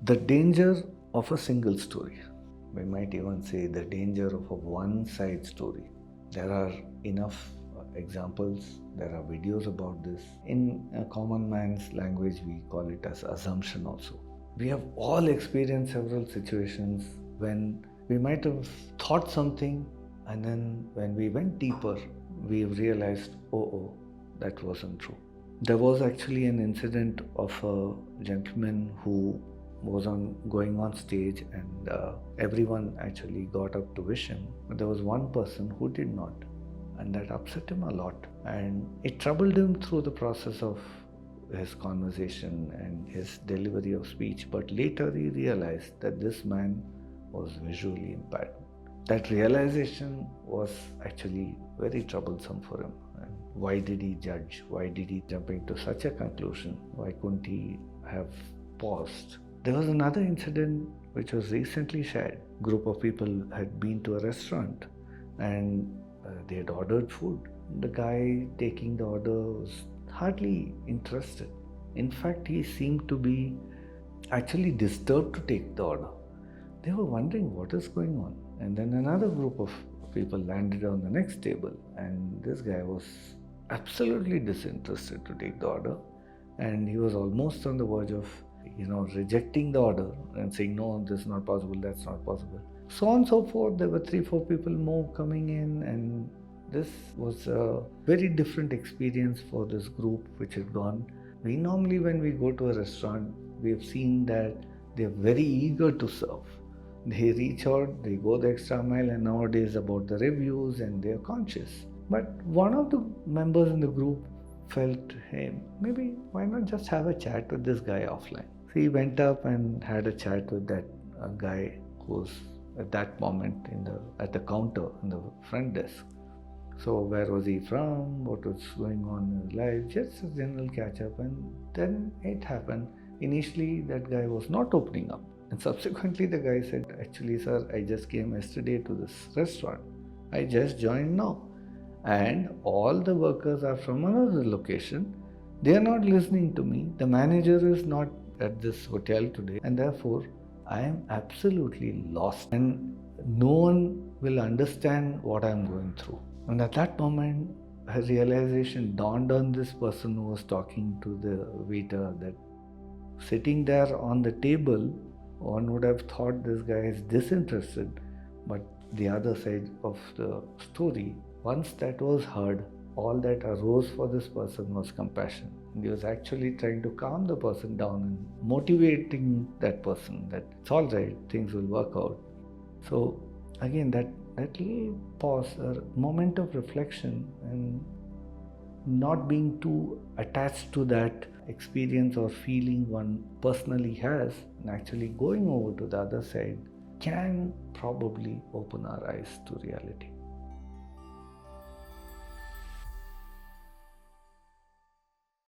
The danger of a single story. We might even say the danger of a one-side story. There are enough examples, there are videos about this. In a common man's language, we call it as assumption also. We have all experienced several situations when we might have thought something, and then when we went deeper, we realized, oh, that wasn't true. There was actually an incident of a gentleman who was going on stage, and everyone actually got up to wish him, but there was one person who did not, and that upset him a lot, and it troubled him through the process of his conversation and his delivery of speech. But later he realized that this man was visually impaired. That realization was actually very troublesome for him. And why did he judge? Why did he jump into such a conclusion? Why couldn't he have paused? There was another incident which was recently shared. A group of people had been to a restaurant, and they had ordered food. The guy taking the order was hardly interested. In fact, he seemed to be actually disturbed to take the order. They were wondering what is going on. And then another group of people landed on the next table, and this guy was absolutely disinterested to take the order, and he was almost on the verge of rejecting the order and saying, no, this is not possible, that's not possible, so on and so forth. There were 3-4 people more coming in, and this was a very different experience for this group which had gone. We normally, when we go to a restaurant, we have seen that they are very eager to serve. They reach out, they go the extra mile, and nowadays about the reviews, and they are conscious. But one of the members in the group felt, hey, maybe why not just have a chat with this guy offline? So he went up and had a chat with that guy who was at that moment at the counter in the front desk. So where was he from? What was going on in his life? Just a general catch up. And then it happened. Initially, that guy was not opening up. And subsequently, the guy said, actually, sir, I just came yesterday to this restaurant. I just joined now. And all the workers are from another location. They are not listening to me. The manager is not at this hotel today. And therefore, I am absolutely lost. And no one will understand what I am going through. And at that moment, a realization dawned on this person who was talking to the waiter that sitting there on the table, one would have thought this guy is disinterested. But the other side of the story, once that was heard, all that arose for this person was compassion. And he was actually trying to calm the person down and motivating that person that it's all right, things will work out. So again, that little pause, a moment of reflection, and not being too attached to that experience or feeling one personally has, and actually going over to the other side can probably open our eyes to reality.